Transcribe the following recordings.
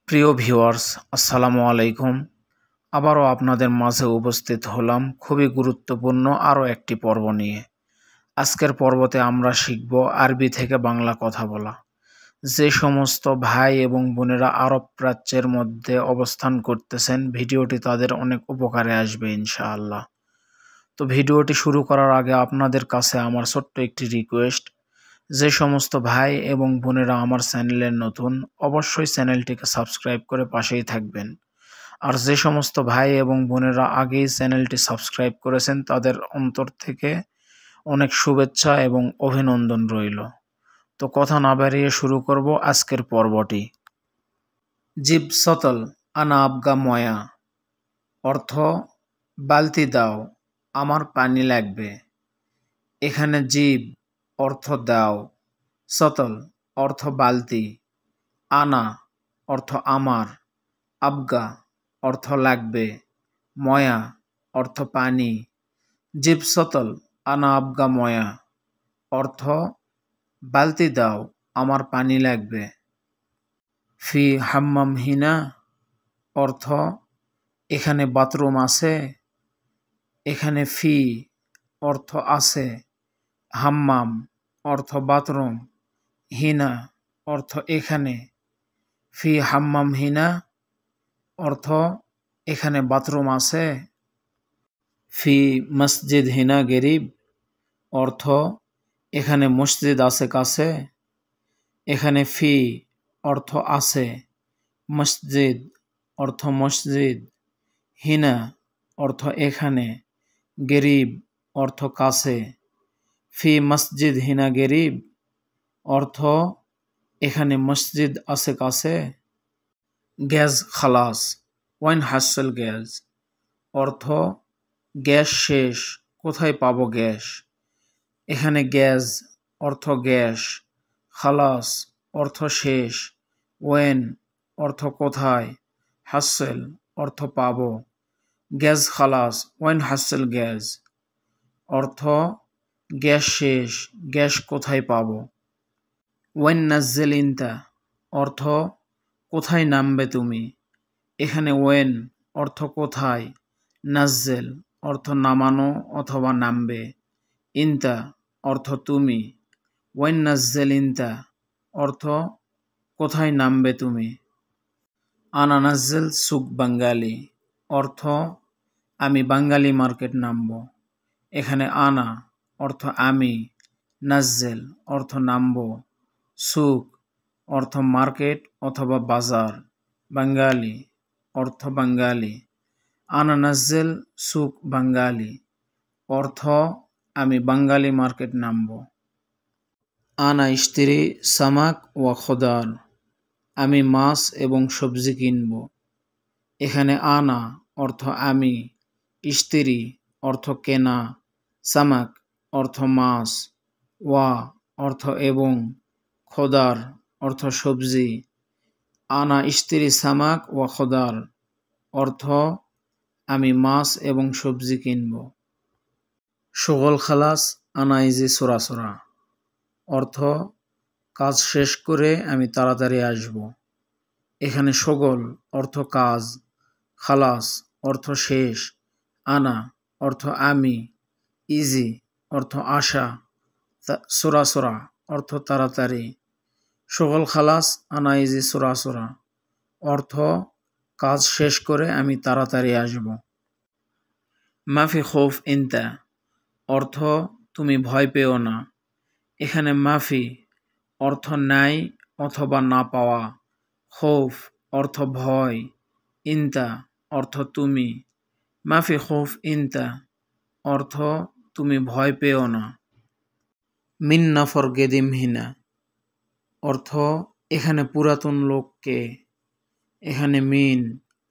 প্রিয় ভিউয়ার্স, আসসালামু আলাইকুম। আবারও আপনাদের মাঝে উপস্থিত হলাম খুবই গুরুত্বপূর্ণ আরও একটি পর্ব নিয়ে। আজকের পর্বতে আমরা শিখব আরবি থেকে বাংলা কথা বলা। যে সমস্ত ভাই এবং বোনেরা আরব প্রাচ্যের মধ্যে অবস্থান করতেছেন, ভিডিওটি তাদের অনেক উপকারে আসবে ইনশাআল্লাহ। তো ভিডিওটি শুরু করার আগে আপনাদের কাছে আমার ছোট্ট একটি রিকোয়েস্ট, যে সমস্ত ভাই এবং বোনেরা আমার চ্যানেলের নতুন, অবশ্যই চ্যানেলটিকে সাবস্ক্রাইব করে পাশেই থাকবেন। আর যে সমস্ত ভাই এবং বোনেরা আগেই চ্যানেলটি সাবস্ক্রাইব করেছেন, তাদের অন্তর থেকে অনেক শুভেচ্ছা এবং অভিনন্দন রইল। তো কথা না বাড়িয়ে শুরু করব আজকের পর্বটি। জিব সতল আনা আবগা ময়া, অর্থ বালতি দাও, আমার পানি লাগবে। এখানে জিব অর্থ দাও, সতল অর্থ বালতি, আনা অর্থ আমার, আবগা অর্থ লাগবে, ময়া অর্থ পানি। জিব সতল আনা আবগা ময়া, অর্থ বালতি দাও, আমার পানি লাগবে। ফি হাম্মাম হিনা, অর্থ এখানে বাথরুম আছে। এখানে ফি অর্থ আছে, হাম্মাম অর্থ বাথরুম, হিনা অর্থ এখানে। ফি হাম্মাম হিনা অর্থ এখানে বাথরুম আছে। ফি মসজিদ হিনা গেরিব, অর্থ এখানে মসজিদ আছে কাছে। এখানে ফি অর্থ আছে, মসজিদ অর্থ মসজিদ, হিনা অর্থ এখানে, গেরিব অর্থ কাছে। ফি মসজিদ হিনা গেরিব, অর্থ এখানে মসজিদ আছে কাছে। গ্যাস খালাস, ওয়াইন হাসেল গ্যাস, অর্থ গ্যাস শেষ, কোথায় পাবো গ্যাস। এখানে গ্যাস অর্থ গ্যাস, খালাস অর্থ শেষ, ওয়েন অর্থ কোথায়, হাসেল অর্থ পাবো। গ্যাস খালাস ওয়েন হাসেল গ্যাস, অর্থ গ্যাস শেষ, গ্যাস কোথায় পাবো। ওয়েন নাজ্জেল ইনতা, অর্থ কোথায় নামবে তুমি। এখানে ওয়েন অর্থ কোথায়, নাজ্জেল অর্থ নামানো অথবা নামবে, ইনতা অর্থ তুমি। ওয়েন নাজ্জেল ইনতা, অর্থ কোথায় নামবে তুমি। আনা নাজ্জেল সুক বাঙ্গালি, অর্থ আমি বাঙ্গালি মার্কেট নামব। এখানে আনা অর্থ আমি, নাজ্জেল অর্থ নামব, সুক অর্থ মার্কেট অথবা বাজার, বাঙ্গালি অর্থ বাঙ্গালি। আনা নাজ্জেল সুক বাঙ্গালি, অর্থ আমি বাঙ্গালি মার্কেট নামব। আনা ইশতেরি সামাক ওয়া খোদার, আমি মাছ এবং সবজি কিনব। এখানে আনা অর্থ আমি, ইশতেরি অর্থ কেনা, সামাক অর্থ মাছ, ওয়া অর্থ এবং, খোদার অর্থ সবজি। আনা ইশতেরি সামাক ওয়া খোদার, অর্থ আমি মাছ এবং সবজি কিনব। শগল খালাস আনা ইজি সোরাসোরা, অর্থ কাজ শেষ করে আমি তাড়াতাড়ি আসব। এখানে শগল অর্থ কাজ, খালাস অর্থ শেষ, আনা অর্থ আমি, ইজি অর্থ আসা, সোরাসোরা অর্থ তাড়াতাড়ি। শগল খালাস আনা ইজি সোরাসোরা, অর্থ কাজ শেষ করে আমি তাড়াতাড়ি আসব। মাফি খৌফ ইনতা, অর্থ তুমি ভয় পেও না। এখানে মাফি অর্থ নাই অথবা না পাওয়া, খৌফ অর্থ ভয়, ইনতা অর্থ তুমি। মাফি খৌফ ইনতা, অর্থ তুমি ভয় পেও না। মিন নফর গেদিম হিনা, অর্থ এখানে পুরাতন লোক কে। এখানে মিন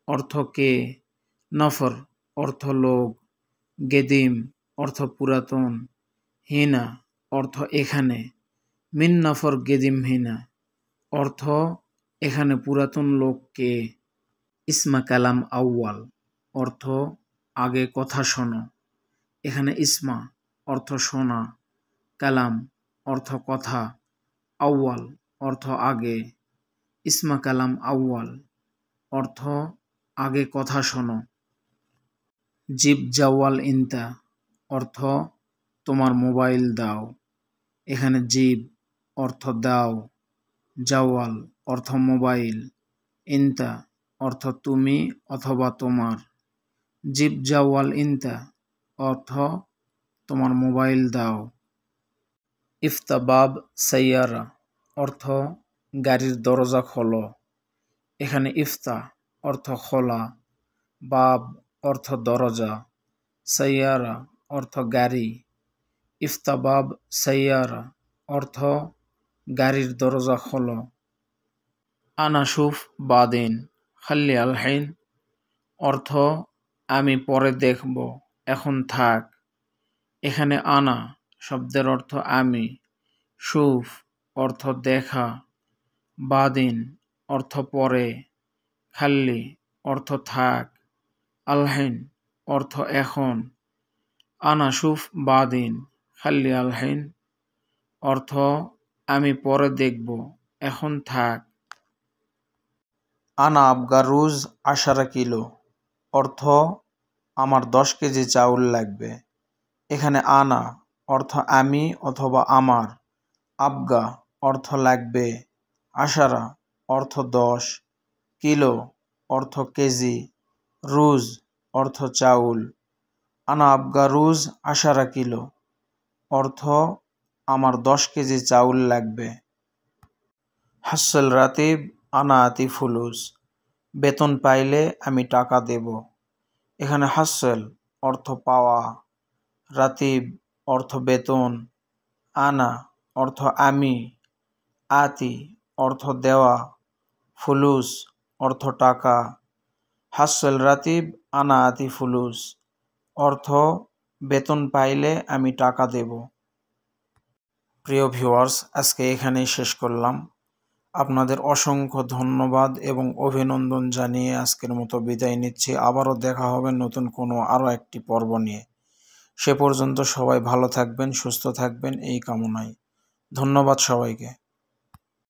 অর্থ কে, নফর অর্থ লোক, গেদিম অর্থ পুরাতন, হিনা অর্থ এখানে। মিন নফর গেদিম হিনা, অর্থ এখানে পুরাতন লোক কে। ইসমা কালাম আউয়াল, অর্থ আগে কথা শোনো। এখানে ইসমা অর্থ শোনা, কালাম অর্থ কথা, আউয়াল অর্থ আগে। ইসমা কালাম আউয়াল, অর্থ আগে কথা শোনো। জিব জাওয়াল ইনতা অর্থ তোমার মোবাইল দাও। এখানে জিব অর্থ দাও, জাওয়াল অর্থ মোবাইল, ইনতা অর্থ তুমি অথবা তোমার। জিব জাওয়াল ইনতা অর্থ তোমার মোবাইল দাও। ইফতা বাব সাইয়ারা অর্থ গাড়ির দরজা খোলো। এখানে ইফতা অর্থ খোলা, বাব অর্থ দরজা, সাইয়ারা অর্থ গাড়ি। ইফতা বাব সাইয়ারা অর্থ গাড়ির দরজা খোলো। আনা শুফ বাদিন খাল্লি আলহাইন অর্থ আমি পরে দেখব, এখন থাক। এখানে আনা শব্দের অর্থ আমি, শুফ অর্থ দেখা, বাদিন অর্থ পরে, খাল্লি অর্থ থাক, আলহাইন অর্থ এখন। আনা শুফ বাদিন খাল্লি আলহাইন অর্থ আমি পরে দেখব, এখন থাক। আনা আবগা রুজ 10 কিলো অর্থ আমার 10 কেজি চাউল লাগবে। এখানে আনা অর্থ আমি অথবা আমার, আবগা অর্থ লাগবে, আশারা অর্থ 10, কিলো অর্থ কেজি, রুজ অর্থ চাউল। আনা আবগা রুজ 10 কিলো অর্থ আমার 10 কেজি চাউল লাগবে। হাসল রাতিব আনা আতি ফুলুস বেতন পাইলে আমি টাকা দেব। এখানে হাসল অর্থ পাওয়া, রাতিব অর্থ বেতন, আনা অর্থ আমি, আতি অর্থ দেওয়া, ফুলুস অর্থ টাকা। হাসল রাতিব আনা আতি ফুলুস অর্থ বেতন পাইলে আমি টাকা দেব। প্রিয় ভিউয়ার্স, আজকে এখানেই শেষ করলাম। আপনাদের অসংখ্য ধন্যবাদ এবং অভিনন্দন জানিয়ে আজকের মতো বিদায় নিচ্ছি। আবারও দেখা হবে নতুন কোনো আরও একটি পর্ব নিয়ে। সে পর্যন্ত সবাই ভালো থাকবেন, সুস্থ থাকবেন এই কামনায়। ধন্যবাদ সবাইকে।